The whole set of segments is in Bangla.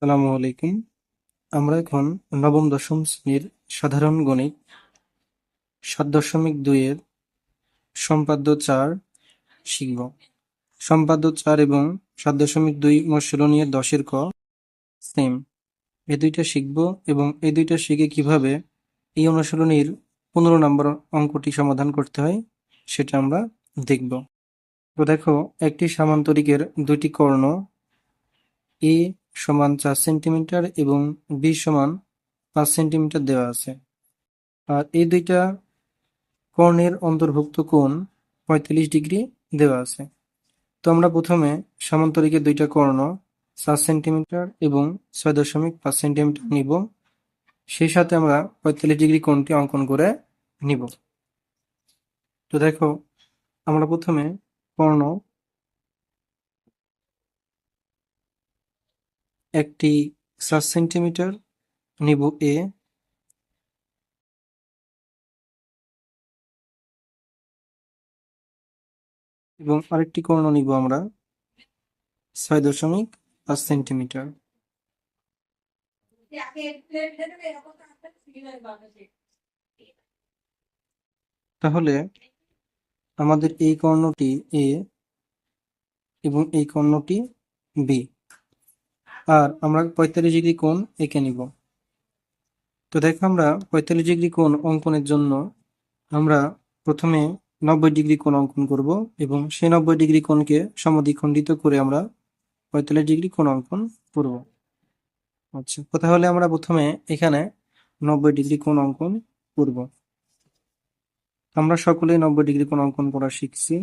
আসসালামু আলাইকুম। আমরা এখন নবম দশম শ্রেণীর সাধারণ গণিত ৭.২ এর সম্পাদ্য ৪ শিখব। সম্পাদ্য ৪ এবং ৭.২ অনুশীলনী ১০ ক সেম, এই দুইটা শিখব এবং এই দুইটা শিখে কিভাবে এই অনুশীলনীর ১৫ নম্বর অঙ্কটি সমাধান করতে হয় সেটা আমরা দেখব। তো দেখো, একটি সামান্তরিকের দুইটি কর্ণ এ সমান ৪ সেন্টিমিটার এবং বি সমান ৫ সেন্টিমিটার দেওয়া আছে, আর এই দুইটা কর্ণের অন্তর্ভুক্ত কোণ ৪৫ ডিগ্রি দেওয়া আছে। তো আমরা প্রথমে সামান্তরিকের দুইটা কর্ণ ৪ সেন্টিমিটার এবং ৬.৫ সেন্টিমিটার নিব, সেই সাথে আমরা ৪৫ ডিগ্রি কোণটি অঙ্কন করে নিব। তো দেখো, আমরা প্রথমে কর্ণ একটি ৪ সেন্টিমিটার নিব এ, এবং আরেকটি কর্ণ নিব আমরা ৬.৫ সেন্টিমিটার। তাহলে আমাদের এই কর্ণটি এ এবং এই কর্ণটি বি, আর আমরা ৪৫ ডিগ্রি কোণ এঁকে নিব। তো দেখো, আমরা ৪৫ ডিগ্রি কোণ অঙ্কনের জন্য আমরা প্রথমে ৯০ ডিগ্রি কোণ অঙ্কন করব এবং সেই ৯০ ডিগ্রি কোণকে সমদ্বিখণ্ডিত করে আমরা ৪৫ ডিগ্রি কোণ অঙ্কন করব। আচ্ছা, তাহলে আমরা প্রথমে এখানে ৯০ ডিগ্রি কোণ অঙ্কন করব। আমরা সকলেই ৯০ ডিগ্রি কোণ অঙ্কন করা শিখছি।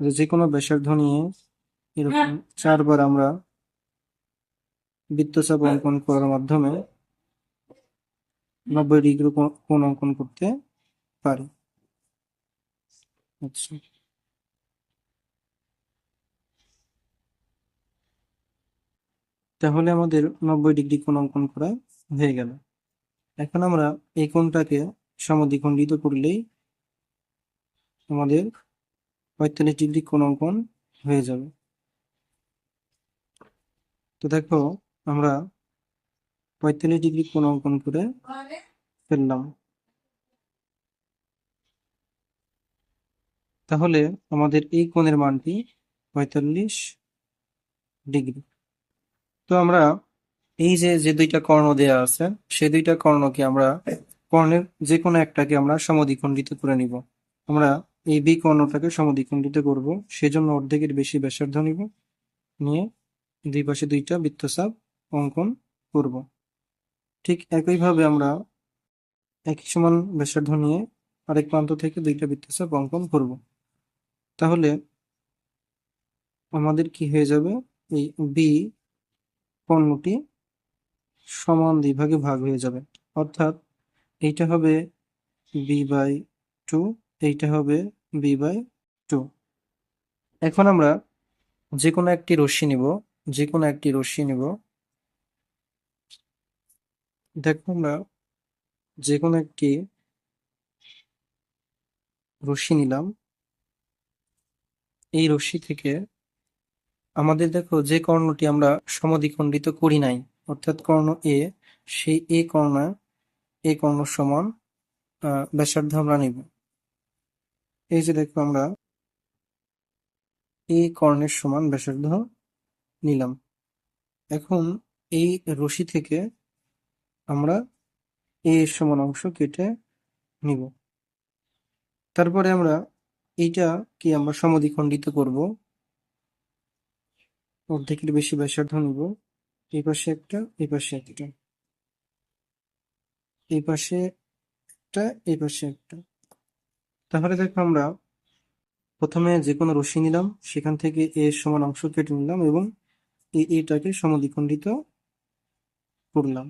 যে কোনো ব্যাসার্ধ নিয়ে এরকম ৪ বার আমরা বৃত্তচাপ অঙ্কন করার মাধ্যমে ৯০ ডিগ্রি কোণ অঙ্কন করতে পারি। আচ্ছা, তাহলে আমাদের ৯০ ডিগ্রি কোণ অঙ্কন করা হয়ে গেল। এখন আমরা এই কোণটাকে সমদ্বিখণ্ডিত করলেই আমাদের ৪৫ ডিগ্রি কোণ অঙ্কন হয়ে যাবে। তো দেখো, আমরা ৪৫ ডিগ্রি কোণ অঙ্কন করে ফেললাম। তাহলে আমাদের এই কোণের মানটি ৪৫ ডিগ্রি। তো আমরা এই যে যে দুইটা কর্ণ দেয়া আছে, সেই দুইটা কর্ণকে আমরা কর্ণের যে কোনো একটাকে আমরা সমদ্বিখণ্ডিত করে নিব। আমরা এই বি কর্ণটাকে সমদ্বিখণ্ডিত করব, সেজন্য অর্ধেকের বেশি ব্যাসার্ধ নিব, নিয়ে দুই পাশে দুইটা বৃত্তচাপ অঙ্কন করব। ঠিক একইভাবে আমরা একই সমান ব্যাসার্ধ নিয়ে আরেক প্রান্ত থেকে দুইটা বৃত্তচাপ অঙ্কন করব। তাহলে আমাদের কি হয়ে যাবে, এই বি কর্ণটি সমান দুই ভাগে ভাগ হয়ে যাবে, অর্থাৎ এইটা হবে b/2, এইটা হবে b/2। এখন আমরা যে কোনো একটি রশ্মি নিব, যে কোনো একটি রশ্মি নিব। দেখো, আমরা যে কোনো একটি রশ্মি নিলাম। এই রশ্মি থেকে আমাদের দেখো, যে কর্ণটি আমরা সমদ্বিখণ্ডিত করি নাই, অর্থাৎ কর্ণ এ, সেই এ কর্ণ সমান ব্যাসার্ধ আমরা নিব। এই যে দেখো, আমরা এই কর্ণের সমান ব্যাসার্ধ নিলাম। এখন এই রশ্মি থেকে আমরা এর সমান অংশ কেটে নিব। তারপরে আমরা এইটা কি আমরা সমদ্বিখণ্ডিত করব, অর্ধেকের বেশি ব্যাসার্ধ নিব। এই পাশে একটা, এই পাশে একটা, এই পাশে একটা, এই পাশে একটা। তাহলে দেখো, আমরা প্রথমে যে কোনো রশ্মি নিলাম, সেখান থেকে এর সমান অংশ কেটে নিলাম এবং এটাকে সমদ্বিখণ্ডিত করলাম।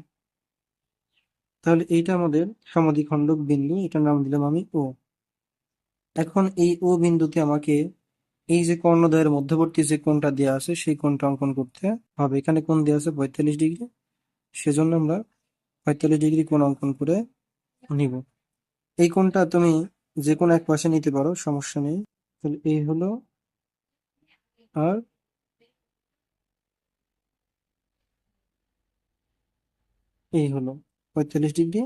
তাহলে এইটা আমাদের সমদ্বিখণ্ডক বিন্দু, এটার নাম দিলাম আমি ও। এখন এই ও বিন্দুতে আমাকে এই যে কর্ণদ্বয়ের মধ্যবর্তী যে কোণটা দেওয়া আছে, সেই কোণটা অঙ্কন করতে হবে। এখানে কোণ দেওয়া আছে ৪৫ ডিগ্রি, সেজন্য আমরা ৪৫ ডিগ্রি কোণ অঙ্কন করে নিব। এই কোণটা তুমি যে কোনো এক পাশে নিতে পারো, সমস্যা নেই। তাহলে এই হলো, আর এই হলো 45 ডিগ্রি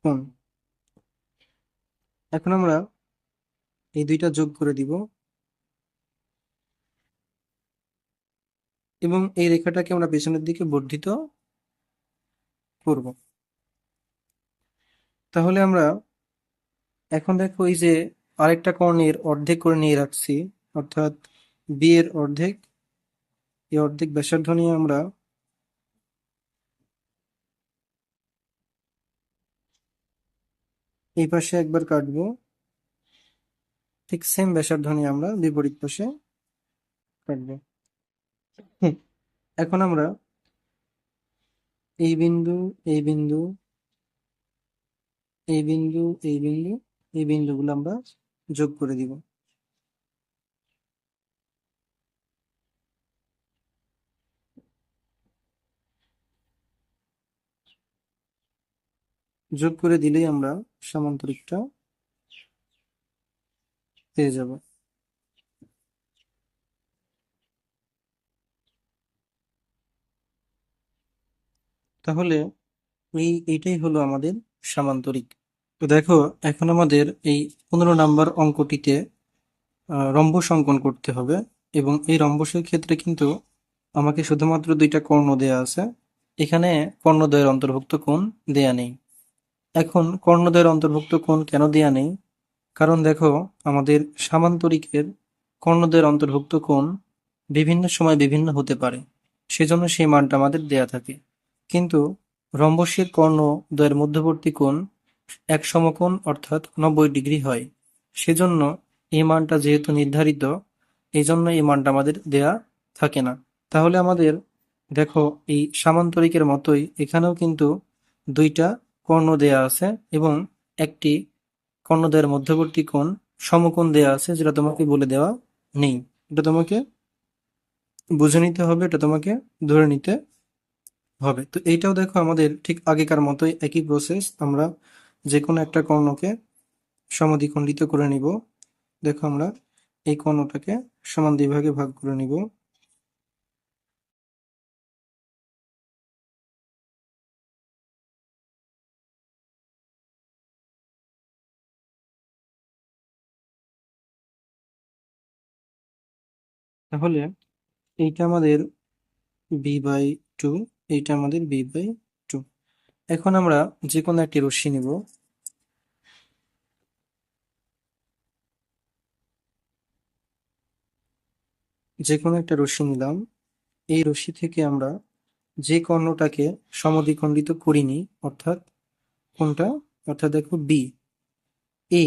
কোণ। এখন আমরা এই দুইটা যোগ করে দিব এবং এই রেখাটাকে আমরা পেছনের দিকে বর্ধিত করব। তাহলে আমরা এখন দেখো এই যে আরেকটা কর্ণের অর্ধেক করে নিয়ে রাখছি, অর্থাৎ বি এর অর্ধেক, এই অর্ধেক ব্যাসার্ধ নিয়ে আমরা এই পাশে একবার কাটবো, ঠিক সেম ব্যাসার্ধ নিয়ে আমরা বিপরীত পাশে কাটবো। হুম, এখন আমরা এই বিন্দু, এই বিন্দু, এই বিন্দু, এই বিন্দু, এই বিন্দুগুলো আমরা যোগ করে দিব। যোগ করে দিলেই আমরা সামান্তরিকটা পেয়ে যাব। তাহলে এইটাই হলো আমাদের সামান্তরিক। তো দেখো, এখন আমাদের এই 15 নম্বর অঙ্কটিতে রম্বস অঙ্কন করতে হবে এবং এই রম্বসের ক্ষেত্রে কিন্তু আমাকে শুধুমাত্র দুইটা কর্ণ দেয়া আছে, এখানে কর্ণদ্বয়ের অন্তর্ভুক্ত কোণ দেয়া নেই। এখন কর্ণদ্বয়ের অন্তর্ভুক্ত কোণ কেন দেয়া নেই? কারণ দেখো, আমাদের সামান্তরিকের কর্ণদ্বয়ের অন্তর্ভুক্ত কোণ বিভিন্ন সময় বিভিন্ন হতে পারে, সেজন্য সেই মানটা আমাদের দেয়া থাকে। কিন্তু রম্বসের কর্ণদ্বয়ের মধ্যবর্তী কোণ এক সমকোণ অর্থাৎ 90 ডিগ্রি হয়। সেজন্য এই মানটা যেহেতু নির্ধারিত, এই জন্য এই মানটা আমাদের দেয়া থাকে না। তাহলে আমাদের দেখো, এই সামান্তরিকের মতোই এখানেও কিন্তু দুইটা কর্ণ দেয়া আছে এবং একটি কর্ণদ্বয়ের মধ্যবর্তী কোণ সমকোণ দেয়া আছে, যেটা তোমাকে বলে দেওয়া নেই। এটা তোমাকে বুঝে নিতে হবে, এটা তোমাকে ধরে নিতে হবে। তো এইটাও দেখো আমাদের ঠিক আগেকার মতোই একই প্রসেস। আমরা যে কোনো একটা কর্ণকে সমদ্বিখণ্ডিত করে নিব। দেখো, আমরা এই কর্ণটাকে সমান দুই ভাগে ভাগ করে নিব। তাহলে এইটা আমাদের b/2, এইটা আমাদের b/2। এখন আমরা যে কোনো একটি রশ্মি নিব, যে কোনো একটা রশ্মি নিলাম। এই রশ্মি থেকে আমরা যে কর্ণটাকে সমদ্বিখণ্ডিত করিনি, অর্থাৎ কোনটা, অর্থাৎ দেখো বি, এ,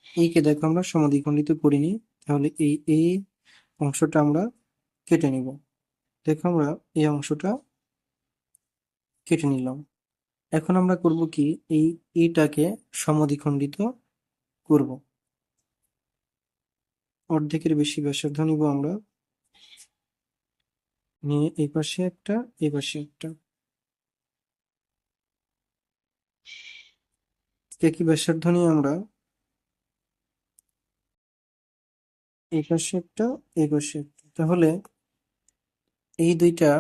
এই কে দেখো আমরা সমদ্বিখণ্ডিত করিনি, তাহলে এই অংশটা আমরা কেটে নিব। দেখো, আমরা এই অংশটা কেটে নিলাম। এখন আমরা করব কি, এই এটাকে সমদ্বিখণ্ডিত করব। অর্ধেকের বেশি ব্যাসার্ধ নিব আমরা, নিয়ে এই পাশে একটা, এই পাশে একটা, একই ব্যাসার্ধ নিয়ে আমরা এই পাশে একটা, এই পাশে একটা, তাহলে এই দুইটা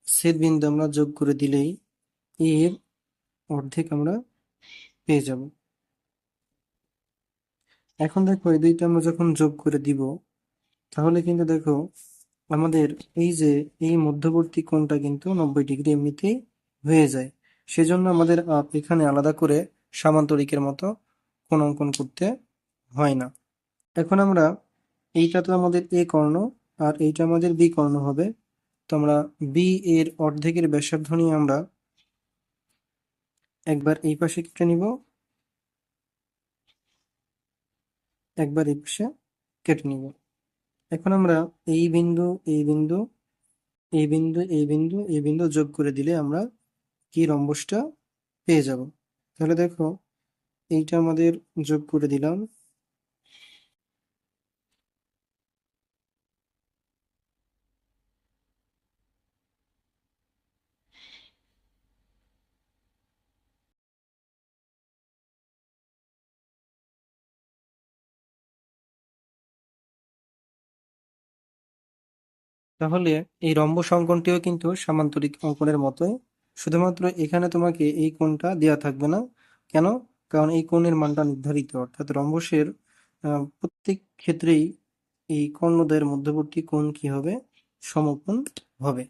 ছেদ বিন্দু আমরা যোগ করে দিলেই এর অর্ধেক আমরা পেয়ে যাব। এখন দেখো, এই দুইটা আমরা যখন যোগ করে দিব, তাহলে কিন্তু দেখো আমাদের এই যে এই মধ্যবর্তী কোণটা কিন্তু 90 ডিগ্রি এমনিতেই হয়ে যায়। সেজন্য আমাদের এখানে আলাদা করে সামান্তরিকের মতো কোণ অঙ্কন করতে হয় না। এখন আমরা, এইটা তো আমাদের এ কর্ণ আর এইটা আমাদের বি কর্ণ হবে। তো আমরা বি এর অর্ধেকের ব্যাসার্ধ নিয়ে আমরা একবার এই পাশে কেটে নিব, একবার এই পাশে কেটে নিব। এখন আমরা এই বিন্দু, এই বিন্দু, এই বিন্দু, এই বিন্দু, এই বিন্দু যোগ করে দিলে আমরা কি রম্বসটা পেয়ে যাব। তাহলে দেখো, এইটা আমাদের যোগ করে দিলাম। তাহলে এই রম্বস অঙ্কনটিও কিন্তু সামান্তরিক অঙ্কনের মতোই, শুধুমাত্র এখানে তোমাকে এই কোণটা দেওয়া থাকবে না। কেন? কারণ এই কোণের মানটা নির্ধারিত, অর্থাৎ রম্বসের প্রত্যেক ক্ষেত্রেই এই কর্ণদ্বয়ের মধ্যবর্তী কোণ কি হবে? সমকোণ হবে।